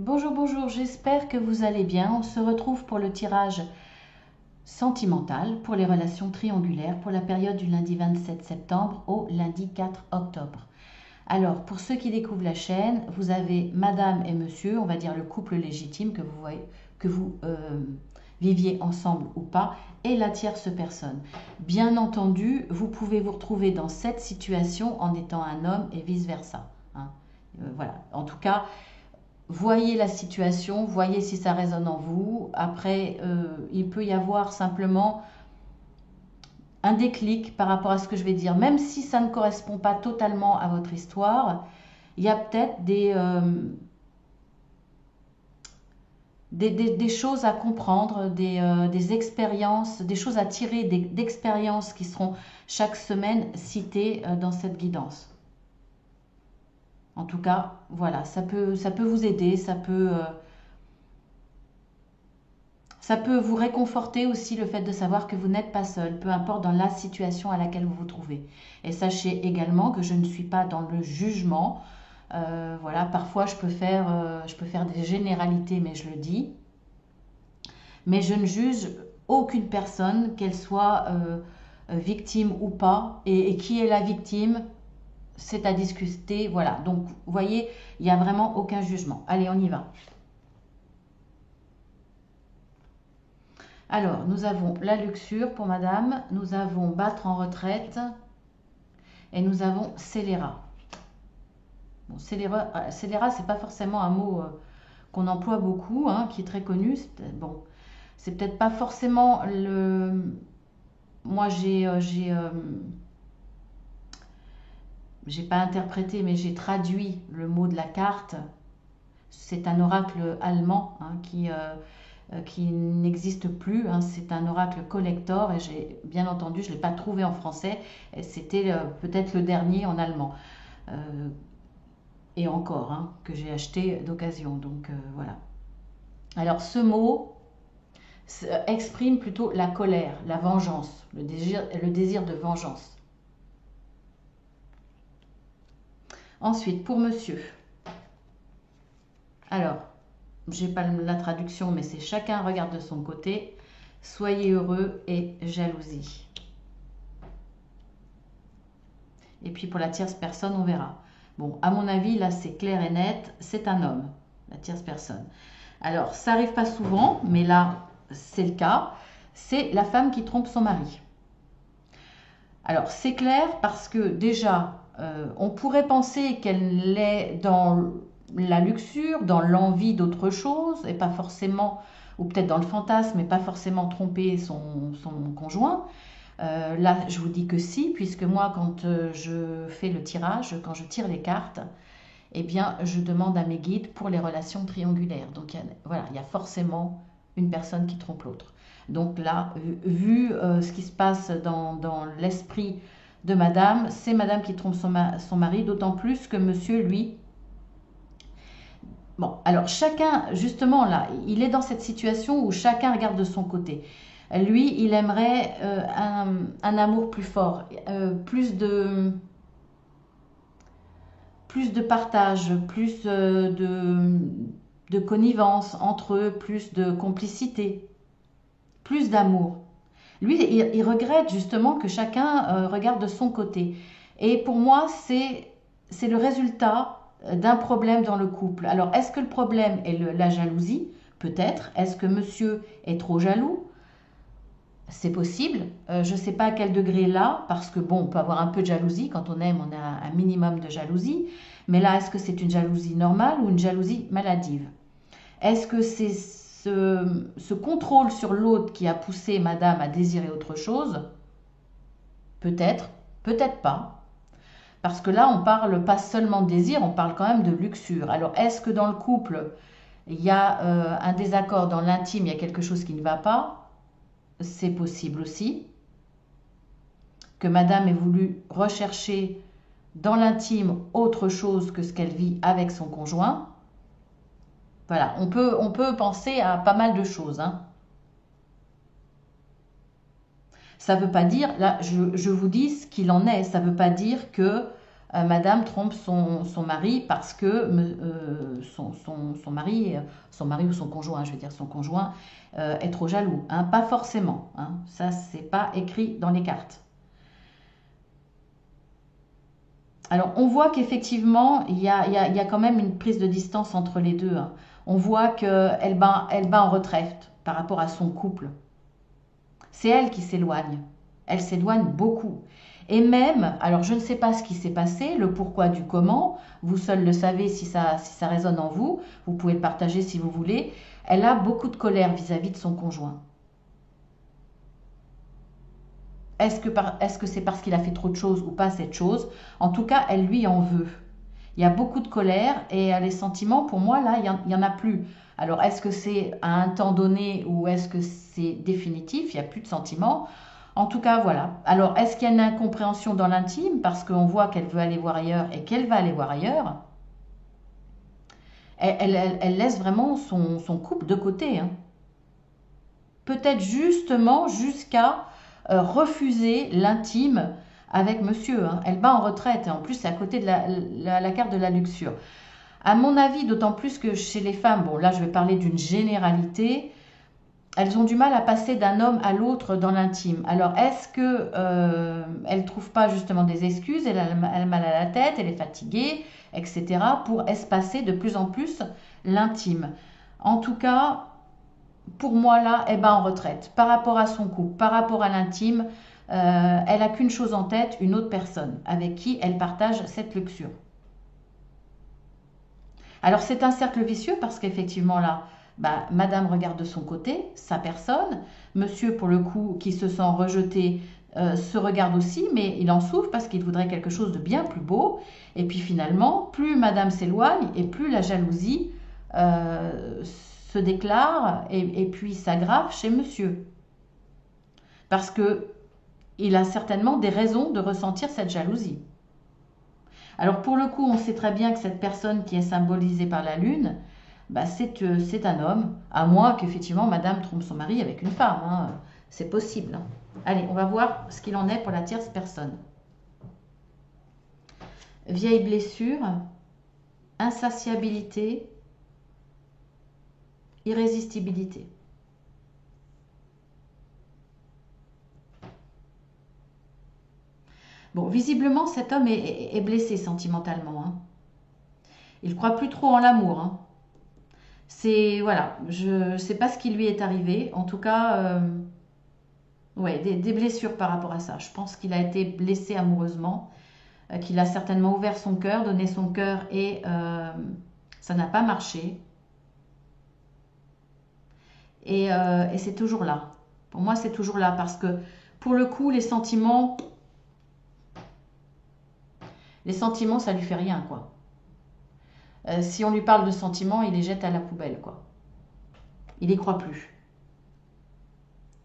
Bonjour, bonjour, j'espère que vous allez bien. On se retrouve pour le tirage sentimental pour les relations triangulaires pour la période du lundi 27 septembre au lundi 4 octobre. Alors, pour ceux qui découvrent la chaîne, vous avez madame et monsieur, on va dire le couple légitime que vous voyez, que vous viviez ensemble ou pas, et la tierce personne. Bien entendu, vous pouvez vous retrouver dans cette situation en étant un homme et vice-versa. Hein. Voilà, en tout cas, voyez la situation, voyez si ça résonne en vous. Après, il peut y avoir simplement un déclic par rapport à ce que je vais dire. Même si ça ne correspond pas totalement à votre histoire, il y a peut-être des choses à comprendre, des expériences, des choses à tirer d'expériences qui seront chaque semaine citées dans cette guidance. En tout cas, voilà, ça peut vous aider, ça peut vous réconforter aussi le fait de savoir que vous n'êtes pas seul, peu importe dans la situation à laquelle vous vous trouvez. Et sachez également que je ne suis pas dans le jugement. Voilà, parfois je peux faire des généralités, mais je le dis. Mais je ne juge aucune personne, qu'elle soit victime ou pas. Et qui est la victime, c'est à discuter. Voilà, donc vous voyez, il n'y a vraiment aucun jugement. Allez, on y va. Alors, nous avons la luxure pour madame, nous avons battre en retraite et nous avons scélérat. Bon, scélérat, c'est pas forcément un mot qu'on emploie beaucoup, hein, qui est très connu. Bon, c'est peut-être pas forcément le. Moi, j'ai pas interprété, mais j'ai traduit le mot de la carte. C'est un oracle allemand hein, qui n'existe plus. Hein. C'est un oracle collector et bien entendu, je ne l'ai pas trouvé en français. C'était peut-être le dernier en allemand. Et encore, hein, que j'ai acheté d'occasion. Donc voilà. Alors ce mot exprime plutôt la colère, la vengeance, le désir de vengeance. Ensuite, pour monsieur. Alors, j'ai pas la traduction, mais c'est chacun regarde de son côté. Soyez heureux et jalousie. Et puis pour la tierce personne, on verra. Bon, à mon avis, là, c'est clair et net. C'est un homme, la tierce personne. Alors, ça n'arrive pas souvent, mais là, c'est le cas. C'est la femme qui trompe son mari. Alors, c'est clair parce que déjà, on pourrait penser qu'elle est dans la luxure, dans l'envie d'autre chose, et pas forcément, ou peut-être dans le fantasme, mais pas forcément tromper son conjoint. Là, je vous dis que si, puisque moi, quand je fais le tirage, quand je tire les cartes, eh bien, je demande à mes guides pour les relations triangulaires. Donc, voilà, il y a forcément une personne qui trompe l'autre. Donc là, vu ce qui se passe dans l'esprit de madame, c'est madame qui trompe son mari, d'autant plus que monsieur, lui... Bon, alors chacun, justement là, il est dans cette situation où chacun regarde de son côté. Lui, il aimerait un amour plus fort, plus de partage, plus de connivence entre eux, plus de complicité, plus d'amour. Lui, il regrette justement que chacun regarde de son côté. Et pour moi, c'est le résultat d'un problème dans le couple. Alors, est-ce que le problème est la jalousie? Peut-être. Est-ce que monsieur est trop jaloux? C'est possible. Je ne sais pas à quel degré là, parce que bon, on peut avoir un peu de jalousie. Quand on aime, on a un minimum de jalousie. Mais là, est-ce que c'est une jalousie normale ou une jalousie maladive? Est-ce que c'est ce contrôle sur l'autre qui a poussé madame à désirer autre chose? Peut-être, peut-être pas. Parce que là, on parle pas seulement de désir, on parle quand même de luxure. Alors, est-ce que dans le couple, il y a un désaccord dans l'intime, il y a quelque chose qui ne va pas? C'est possible aussi. Que madame ait voulu rechercher dans l'intime autre chose que ce qu'elle vit avec son conjoint. Voilà, on peut penser à pas mal de choses. Hein. Ça ne veut pas dire, là je vous dis ce qu'il en est, ça ne veut pas dire que Madame trompe son mari parce que son mari ou son conjoint, je veux dire son conjoint, est trop jaloux. Hein. Pas forcément. Hein. Ça, c'est pas écrit dans les cartes. Alors, on voit qu'effectivement, il y a quand même une prise de distance entre les deux. Hein. On voit elle bat en retraite par rapport à son couple. C'est elle qui s'éloigne. Elle s'éloigne beaucoup. Et même, alors je ne sais pas ce qui s'est passé, le pourquoi du comment, vous seul le savez si ça résonne en vous, vous pouvez le partager si vous voulez, elle a beaucoup de colère vis-à-vis de son conjoint. Est-ce que c'est parce qu'il a fait trop de choses ou pas cette chose? En tout cas, elle lui en veut. Il y a beaucoup de colère et les sentiments, pour moi, là, il y en a plus. Alors, est-ce que c'est à un temps donné ou est-ce que c'est définitif? Il n'y a plus de sentiments. En tout cas, voilà. Alors, est-ce qu'il y a une incompréhension dans l'intime parce qu'on voit qu'elle veut aller voir ailleurs et qu'elle va aller voir ailleurs? Elle laisse vraiment son couple de côté. Hein. Peut-être justement jusqu'à refuser l'intime avec monsieur. Hein. Elle bat en retraite et en plus c'est à côté de la carte de la luxure. À mon avis, d'autant plus que chez les femmes, bon là je vais parler d'une généralité, elles ont du mal à passer d'un homme à l'autre dans l'intime. Alors est-ce que elle trouve pas justement des excuses, elle a mal à la tête, elle est fatiguée, etc. pour espacer de plus en plus l'intime. En tout cas, pour moi là, elle bat en retraite par rapport à son couple, par rapport à l'intime. Elle a qu'une chose en tête, une autre personne avec qui elle partage cette luxure. Alors c'est un cercle vicieux parce qu'effectivement là, bah, madame regarde de son côté, sa personne, monsieur pour le coup qui se sent rejeté se regarde aussi, mais il en souffre parce qu'il voudrait quelque chose de bien plus beau. Et puis finalement, plus madame s'éloigne et plus la jalousie se déclare et puis s'aggrave chez monsieur. Parce que il a certainement des raisons de ressentir cette jalousie. Alors pour le coup, on sait très bien que cette personne qui est symbolisée par la lune, bah, c'est un homme, à moins qu'effectivement madame trompe son mari avec une femme. Hein. C'est possible. Hein. Allez, on va voir ce qu'il en est pour la tierce personne. Vieille blessure, insatiabilité, irrésistibilité. Bon, visiblement, cet homme est blessé sentimentalement. Hein. Il ne croit plus trop en l'amour. Hein. C'est, voilà, je ne sais pas ce qui lui est arrivé. En tout cas, ouais, des blessures par rapport à ça. Je pense qu'il a été blessé amoureusement, qu'il a certainement ouvert son cœur, donné son cœur et ça n'a pas marché. Et c'est toujours là. Pour moi, c'est toujours là parce que pour le coup, les sentiments, ça lui fait rien, quoi. Si on lui parle de sentiments, il les jette à la poubelle, quoi. Il n'y croit plus.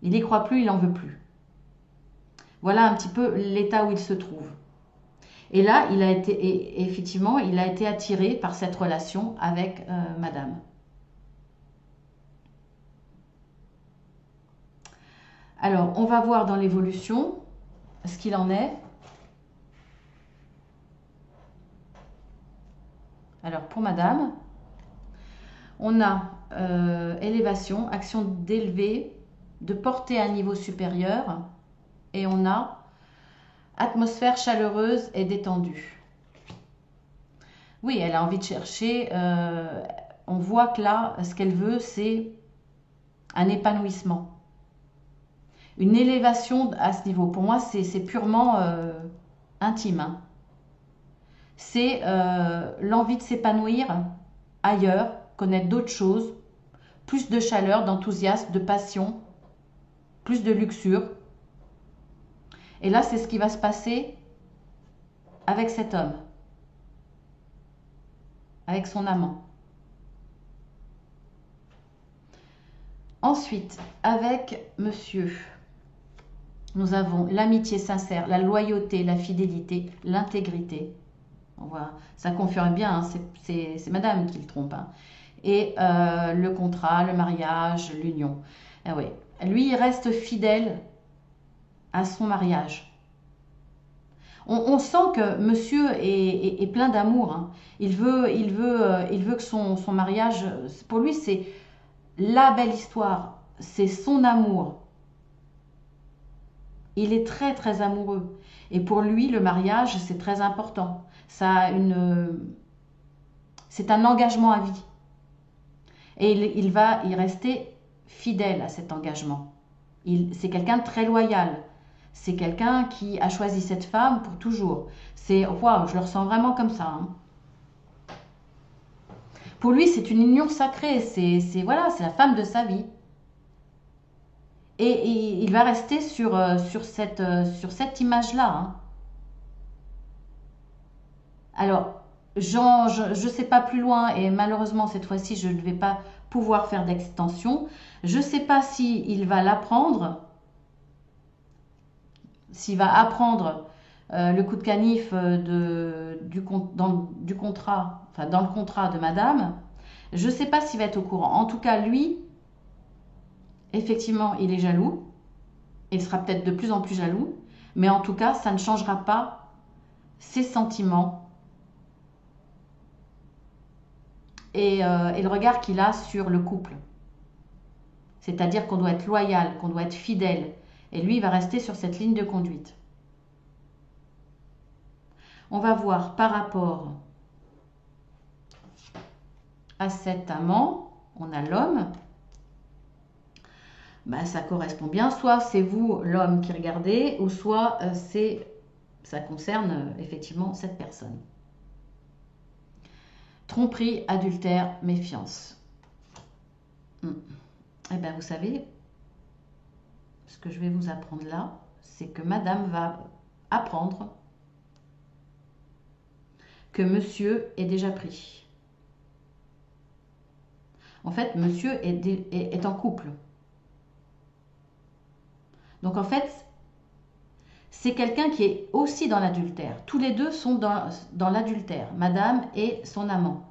Il n'y croit plus, il n'en veut plus. Voilà un petit peu l'état où il se trouve. Et là, effectivement, il a été attiré par cette relation avec madame. Alors, on va voir dans l'évolution ce qu'il en est. Alors, pour madame, on a élévation, action d'élever, de porter à un niveau supérieur. Et on a atmosphère chaleureuse et détendue. Oui, elle a envie de chercher. On voit que là, ce qu'elle veut, c'est un épanouissement. Une élévation à ce niveau. Pour moi, c'est purement intime. Hein. C'est l'envie de s'épanouir ailleurs, connaître d'autres choses, plus de chaleur, d'enthousiasme, de passion, plus de luxure. Et là, c'est ce qui va se passer avec cet homme, avec son amant. Ensuite, avec monsieur, nous avons l'amitié sincère, la loyauté, la fidélité, l'intégrité. On voit, ça confirme bien, hein, c'est madame qui le trompe. Hein. Et le contrat, le mariage, l'union. Ah ouais. Lui, il reste fidèle à son mariage. On sent que monsieur est plein d'amour, hein. Il veut que son mariage, pour lui, c'est la belle histoire, c'est son amour. Il est très très amoureux. Et pour lui, le mariage, c'est très important. C'est un engagement à vie. Et il va y rester fidèle à cet engagement. C'est quelqu'un de très loyal. C'est quelqu'un qui a choisi cette femme pour toujours. Waouh, je le ressens vraiment comme ça, hein. Pour lui, c'est une union sacrée. Voilà, c'est la femme de sa vie. Et il va rester sur cette image-là, hein. Alors, je ne sais pas plus loin et malheureusement cette fois-ci je ne vais pas pouvoir faire d'extension. Je ne sais pas s'il va l'apprendre, s'il va apprendre le coup de canif du contrat, enfin dans le contrat de madame. Je ne sais pas s'il va être au courant. En tout cas, lui, effectivement, il est jaloux. Il sera peut-être de plus en plus jaloux. Mais en tout cas, ça ne changera pas ses sentiments et le regard qu'il a sur le couple. C'est-à-dire qu'on doit être loyal, qu'on doit être fidèle. Et lui, il va rester sur cette ligne de conduite. On va voir par rapport à cet amant, on a l'homme. Ben, ça correspond bien, soit c'est vous l'homme qui regardez, ou soit ça concerne effectivement cette personne. Tromperie, adultère, méfiance. Eh bien, vous savez, ce que je vais vous apprendre là, c'est que madame va apprendre que monsieur est déjà pris. En fait, monsieur est en couple. Donc en fait, c'est quelqu'un qui est aussi dans l'adultère. Tous les deux sont dans l'adultère, madame et son amant.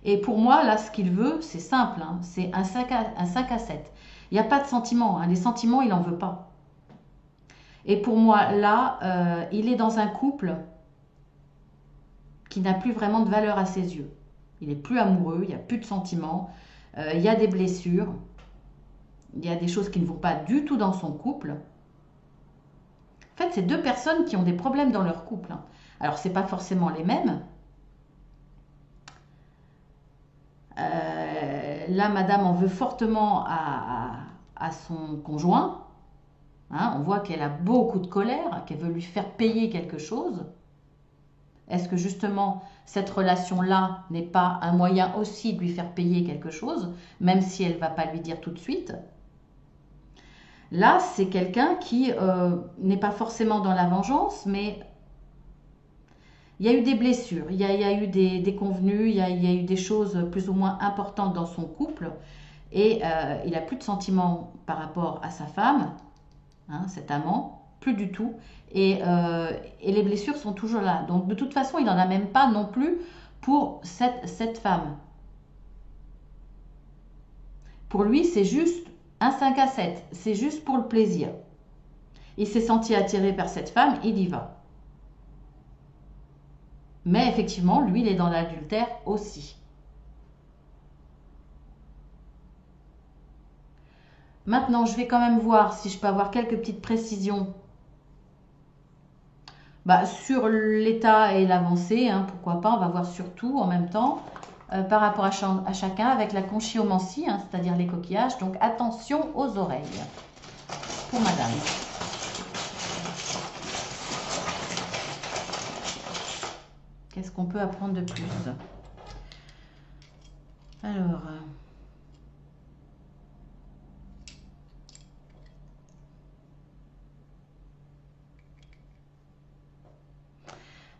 Et pour moi, là, ce qu'il veut, c'est simple, hein, c'est un 5 à 7. Il n'y a pas de sentiments, hein, les sentiments, il n'en veut pas. Et pour moi, là, il est dans un couple qui n'a plus vraiment de valeur à ses yeux. Il n'est plus amoureux, il n'y a plus de sentiments, il y a des blessures, il y a des choses qui ne vont pas du tout dans son couple. En fait, c'est deux personnes qui ont des problèmes dans leur couple, hein. Alors, ce n'est pas forcément les mêmes. Là, madame en veut fortement à son conjoint. Hein, on voit qu'elle a beaucoup de colère, qu'elle veut lui faire payer quelque chose. Est-ce que justement cette relation-là n'est pas un moyen aussi de lui faire payer quelque chose, même si elle ne va pas lui dire tout de suite? Là, c'est quelqu'un qui n'est pas forcément dans la vengeance, mais il y a eu des blessures, il y a eu des déconvenues, il y a eu des choses plus ou moins importantes dans son couple, et il n'a plus de sentiments par rapport à sa femme, hein, cet amant, plus du tout, et les blessures sont toujours là. Donc de toute façon, il n'en a même pas non plus pour cette femme. Pour lui, c'est juste un 5 à 7, c'est juste pour le plaisir. Il s'est senti attiré par cette femme, il y va. Mais effectivement, lui, il est dans l'adultère aussi. Maintenant, je vais quand même voir si je peux avoir quelques petites précisions sur l'état et l'avancée, hein, pourquoi pas, on va voir surtout en même temps par rapport à chacun avec la conchyomancie, hein, c'est-à-dire les coquillages. Donc attention aux oreilles pour madame. Qu'est-ce qu'on peut apprendre de plus? Alors...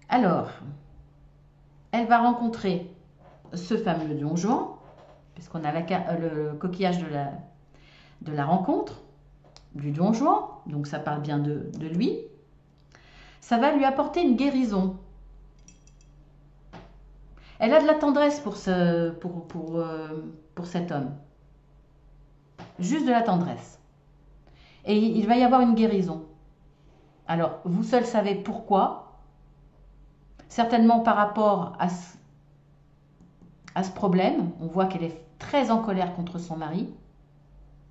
Alors, elle va rencontrer ce fameux Don Juan, puisqu'on a le coquillage de la rencontre du Don Juan, donc ça parle bien de lui. Ça va lui apporter une guérison. Elle a de la tendresse pour cet homme. Juste de la tendresse. Et il va y avoir une guérison. Alors, vous seul savez pourquoi. Certainement par rapport à ce problème. On voit qu'elle est très en colère contre son mari.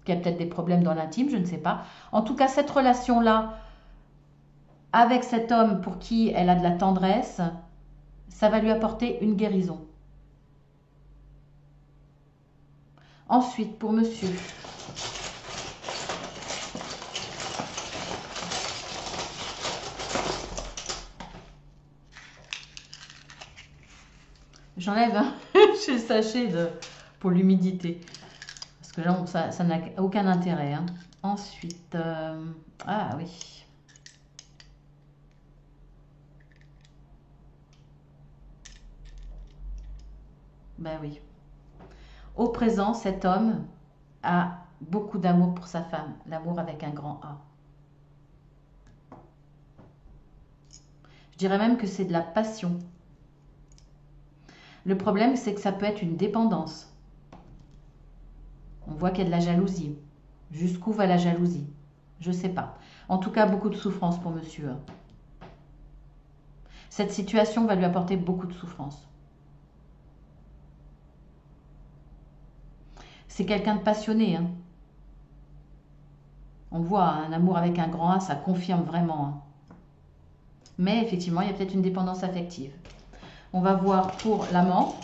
Qu'il y a peut-être des problèmes dans l'intime, je ne sais pas. En tout cas, cette relation-là, avec cet homme pour qui elle a de la tendresse, ça va lui apporter une guérison. Ensuite, pour monsieur. J'enlève le sachet pour l'humidité. Parce que là, ça n'a aucun intérêt. Hein. Ensuite, ah oui. Ben oui. Au présent, cet homme a beaucoup d'amour pour sa femme. L'amour avec un grand A. Je dirais même que c'est de la passion. Le problème, c'est que ça peut être une dépendance. On voit qu'il y a de la jalousie. Jusqu'où va la jalousie? Je ne sais pas. En tout cas, beaucoup de souffrance pour monsieur. Cette situation va lui apporter beaucoup de souffrance. C'est quelqu'un de passionné. Hein. On le voit, un amour avec un grand A, ça confirme vraiment. Hein. Mais effectivement, il y a peut-être une dépendance affective. On va voir pour l'amant.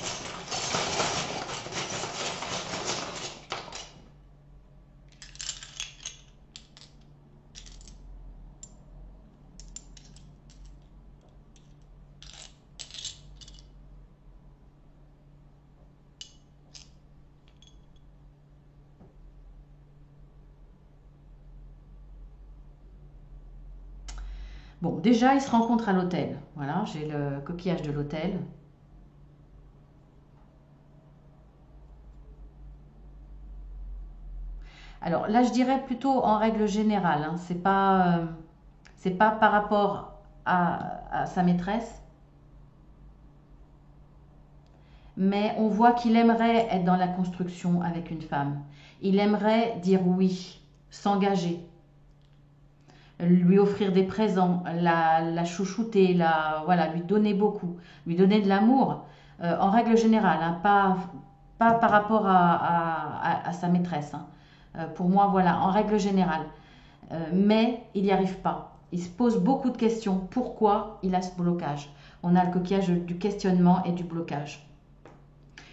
Bon, déjà, ils se rencontrent à l'hôtel. Voilà, j'ai le coquillage de l'hôtel. Alors là, je dirais plutôt en règle générale. Hein, c'est pas par rapport à sa maîtresse, mais on voit qu'il aimerait être dans la construction avec une femme. Il aimerait dire oui, s'engager, lui offrir des présents, la chouchouter, voilà, lui donner beaucoup, lui donner de l'amour, en règle générale, hein, pas par rapport à sa maîtresse. Hein. Pour moi, voilà, en règle générale. Mais il n'y arrive pas. Il se pose beaucoup de questions. Pourquoi il a ce blocage? On a le coquillage du questionnement et du blocage.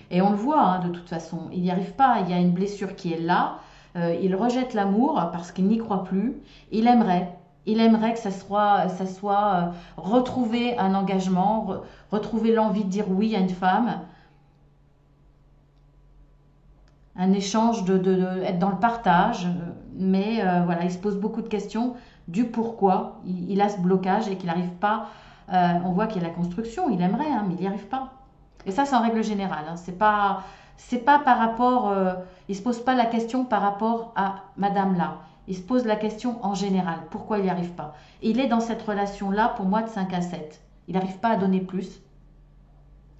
Et on le voit, hein, de toute façon. Il n'y arrive pas. Il y a une blessure qui est là. Il rejette l'amour parce qu'il n'y croit plus. Il aimerait que ça soit retrouver un engagement, retrouver l'envie de dire oui à une femme. Un échange, être dans le partage. Mais voilà, il se pose beaucoup de questions du pourquoi il a ce blocage et qu'il n'arrive pas. On voit qu'il y a la construction, il aimerait, hein, mais il n'y arrive pas. Et ça, c'est en règle générale. Hein, c'est pas par rapport. Il se pose pas la question par rapport à Madame là. Il se pose la question en général. Pourquoi il n'y arrive pas? Et il est dans cette relation-là, pour moi, de 5 à 7. Il n'arrive pas à donner plus.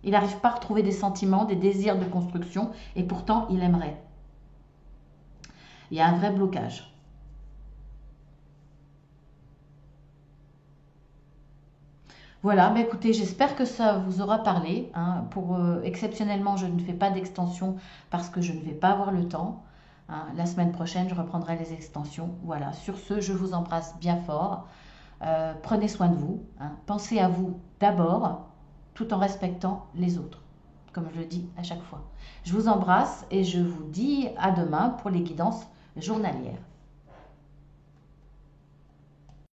Il n'arrive pas à retrouver des sentiments, des désirs de construction. Et pourtant, il aimerait. Il y a un vrai blocage. Voilà, bah écoutez, j'espère que ça vous aura parlé. Hein. Exceptionnellement, je ne fais pas d'extension parce que je ne vais pas avoir le temps. Hein. La semaine prochaine, je reprendrai les extensions. Voilà, sur ce, je vous embrasse bien fort. Prenez soin de vous. Hein. Pensez à vous d'abord, tout en respectant les autres, comme je le dis à chaque fois. Je vous embrasse et je vous dis à demain pour les guidances journalières.